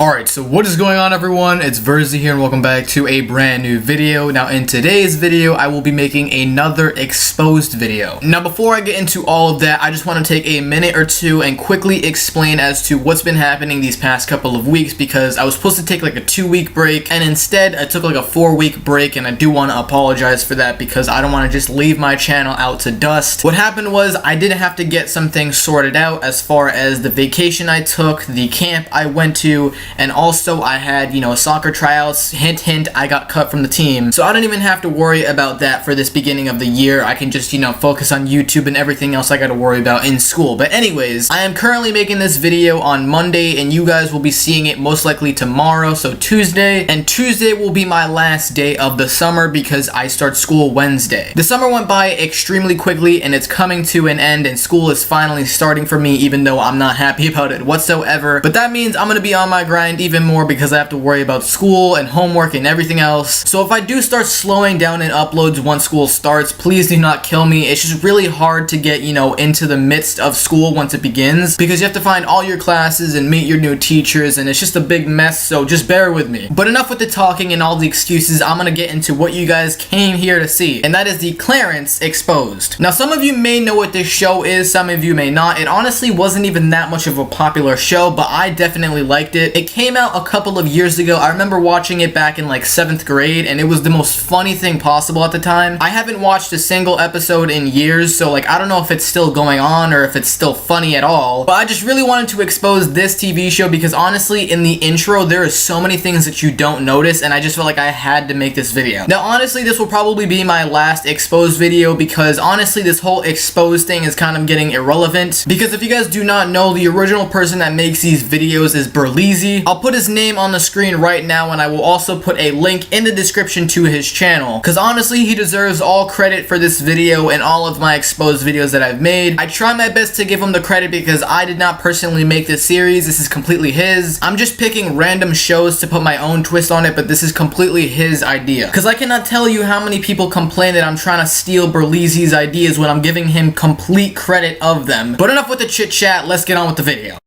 Alright, so what is going on, everyone? It's Verzi here and welcome back to a brand new video. Now in today's video, I will be making another exposed video. Now before I get into all of that, I just want to take a minute or two and quickly explain as to what's been happening these past couple of weeks, because I was supposed to take like a 2-week break and instead I took like a 4-week break, and I do want to apologize for that because I don't want to just leave my channel out to dust. What happened was I did have to get some things sorted out as far as the vacation I took, the camp I went to, and also I had, soccer tryouts. Hint, hint, I got cut from the team. So I don't even have to worry about that for this beginning of the year. I can just, focus on YouTube and everything else I gotta worry about in school. But anyways, I am currently making this video on Monday, and you guys will be seeing it most likely tomorrow, so Tuesday. And Tuesday will be my last day of the summer because I start school Wednesday. The summer went by extremely quickly, and it's coming to an end, and school is finally starting for me, even though I'm not happy about it whatsoever. But that means I'm gonna be on my grind even more because I have to worry about school and homework and everything else. So if I do start slowing down in uploads once school starts, please do not kill me. It's just really hard to get, into the midst of school once it begins, because you have to find all your classes and meet your new teachers, and it's just a big mess, so just bear with me. But enough with the talking and all the excuses. I'm gonna get into what you guys came here to see, and that is the Clarence Exposed. Now some of you may know what this show is, some of you may not. It honestly wasn't even that much of a popular show, but I definitely liked it. It came out a couple of years ago. I remember watching it back in like 7th grade, and it was the most funny thing possible at the time. I haven't watched a single episode in years, so I don't know if it's still going on or if it's still funny at all, but I just really wanted to expose this TV show because honestly in the intro there is so many things that you don't notice, and I just felt like I had to make this video. Now honestly this will probably be my last exposed video because honestly this whole exposed thing is kind of getting irrelevant, because if you guys do not know, the original person that makes these videos is Berleezy. I'll put his name on the screen right now, and I will also put a link in the description to his channel, because honestly he deserves all credit for this video and all of my exposed videos that I've made. I try my best to give him the credit because I did not personally make this series. This is completely his. I'm just picking random shows to put my own twist on it, but this is completely his idea, because I cannot tell you how many people complain that I'm trying to steal Berleezy's ideas when I'm giving him complete credit of them. But enough with the chit chat, let's get on with the video.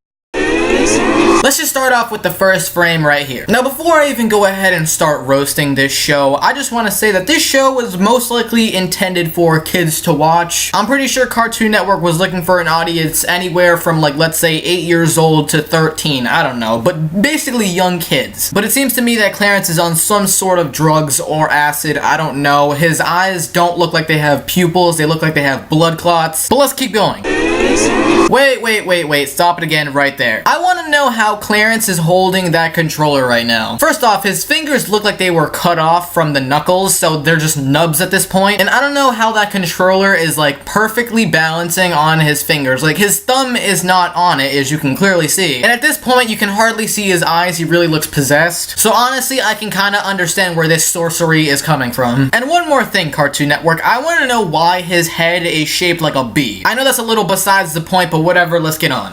Let's just start off with the first frame right here. Now before I even go ahead and start roasting this show, I just want to say that this show was most likely intended for kids to watch. I'm pretty sure Cartoon Network was looking for an audience anywhere from let's say 8 years old to 13, I don't know, but basically young kids. But it seems to me that Clarence is on some sort of drugs or acid, I don't know. His eyes don't look like they have pupils, they look like they have blood clots. But let's keep going. Wait, stop it again right there. I want to know how Clarence is holding that controller right now. First off, his fingers look like they were cut off from the knuckles, so they're just nubs at this point. And I don't know how that controller is perfectly balancing on his fingers. His thumb is not on it, as you can clearly see. And at this point, you can hardly see his eyes. He really looks possessed. So honestly, I can kind of understand where this sorcery is coming from. And one more thing, Cartoon Network, I want to know why his head is shaped like a bee. I know that's a little besides the point, but whatever, let's get on.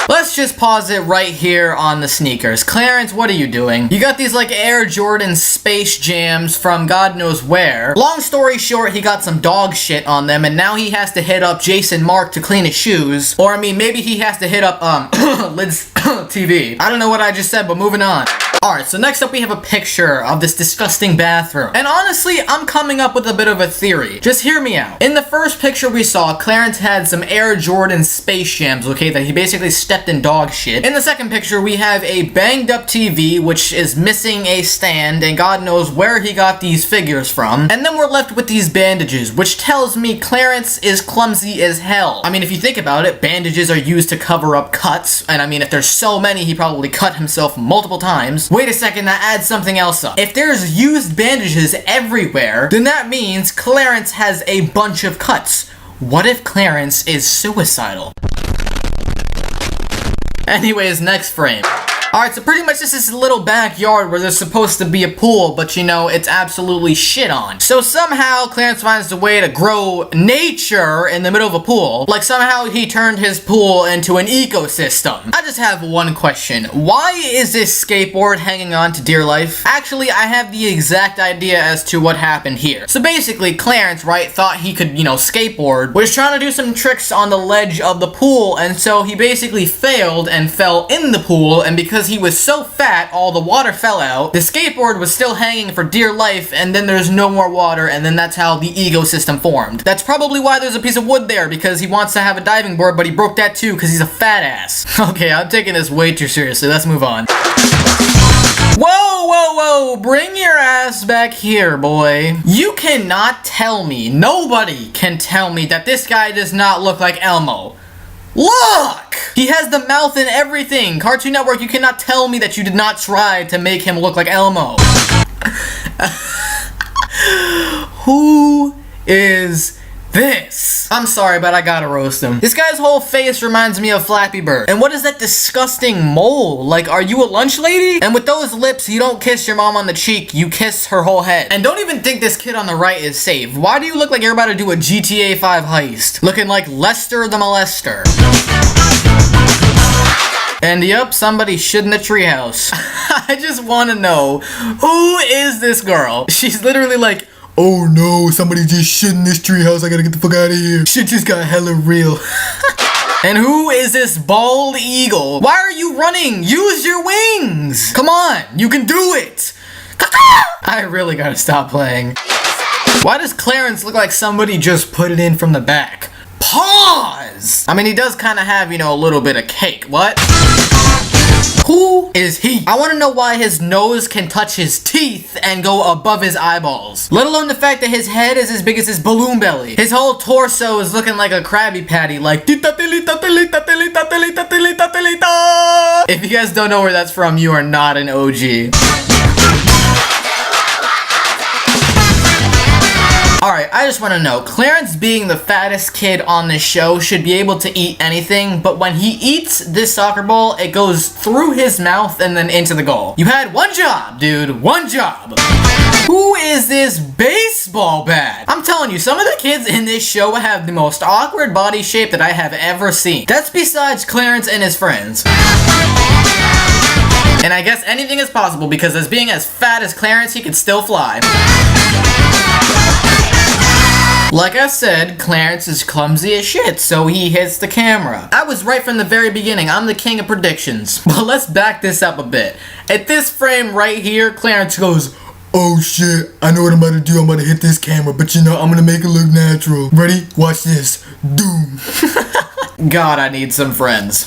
Let's just pause it right here on the sneakers. Clarence, what are you doing? You got these Air Jordan Space Jams from God knows where. Long story short, he got some dog shit on them, and now he has to hit up Jason Mark to clean his shoes. Or I mean, maybe he has to hit up Lid's TV. I don't know what I just said, but moving on. Alright, so next up we have a picture of this disgusting bathroom. And honestly, I'm coming up with a bit of a theory. Just hear me out. In the first picture we saw, Clarence had some Air Jordan Space Jams, okay, that he basically stepped in dog shit. In the second picture, we have a banged up TV, which is missing a stand, and God knows where he got these figures from. And then we're left with these bandages, which tells me Clarence is clumsy as hell. I mean, if you think about it, bandages are used to cover up cuts, and I mean, if there's so many, he probably cut himself multiple times. Wait a second, that adds something else up. If there's used bandages everywhere, then that means Clarence has a bunch of cuts. What if Clarence is suicidal? Anyways, next frame. Alright, so pretty much this is a little backyard where there's supposed to be a pool, but it's absolutely shit on. So somehow Clarence finds a way to grow nature in the middle of a pool. Somehow he turned his pool into an ecosystem. I just have one question. Why is this skateboard hanging on to dear life? Actually, I have the exact idea as to what happened here. So basically, Clarence, right, thought he could, skateboard, was trying to do some tricks on the ledge of the pool, and so he basically failed and fell in the pool, and because because he was so fat, all the water fell out, the skateboard was still hanging for dear life, and then there's no more water, and then that's how the ecosystem formed. That's probably why there's a piece of wood there, because he wants to have a diving board, but he broke that too, because he's a fat ass. Okay, I'm taking this way too seriously. Let's move on. Whoa, whoa, whoa, bring your ass back here, boy. You cannot tell me, nobody can tell me that this guy does not look like Elmo. Look! He has the mouth and everything. Cartoon Network, you cannot tell me that you did not try to make him look like Elmo. Who is this? I'm sorry, but I gotta roast him. This guy's whole face reminds me of Flappy Bird. And what is that disgusting mole? Like, are you a lunch lady? And with those lips, you don't kiss your mom on the cheek, you kiss her whole head. And don't even think this kid on the right is safe. Why do you look like you're about to do a GTA 5 heist? Looking like Lester the Molester. And yup, somebody shit in the treehouse. I just want to know, who is this girl? She's literally like, oh no, somebody just shit in this treehouse, I gotta get the fuck out of here. Shit just got hella real. And who is this bald eagle? Why are you running? Use your wings! Come on, you can do it! I really gotta stop playing. Why does Clarence look like somebody just put it in from the back? Pause! I mean, he does kind of have, you know, a little bit of cake. What? Who is he? I want to know why his nose can touch his teeth and go above his eyeballs. Let alone the fact that his head is as big as his balloon belly. His whole torso is looking like a Krabby Patty, like if you guys don't know where that's from, you are not an OG. Alright, I just want to know, Clarence being the fattest kid on this show should be able to eat anything, but when he eats this soccer ball, it goes through his mouth and then into the goal. You had one job, dude, one job. Who is this baseball bat? I'm telling you, some of the kids in this show have the most awkward body shape that I have ever seen. That's besides Clarence and his friends. And I guess anything is possible because as being as fat as Clarence, he could still fly. Like I said, Clarence is clumsy as shit, so he hits the camera. I was right from the very beginning. I'm the king of predictions. But let's back this up a bit. At this frame right here, Clarence goes, oh shit, I know what I'm about to do. I'm about to hit this camera, but you know, I'm gonna make it look natural. Ready? Watch this. Doom. God, I need some friends.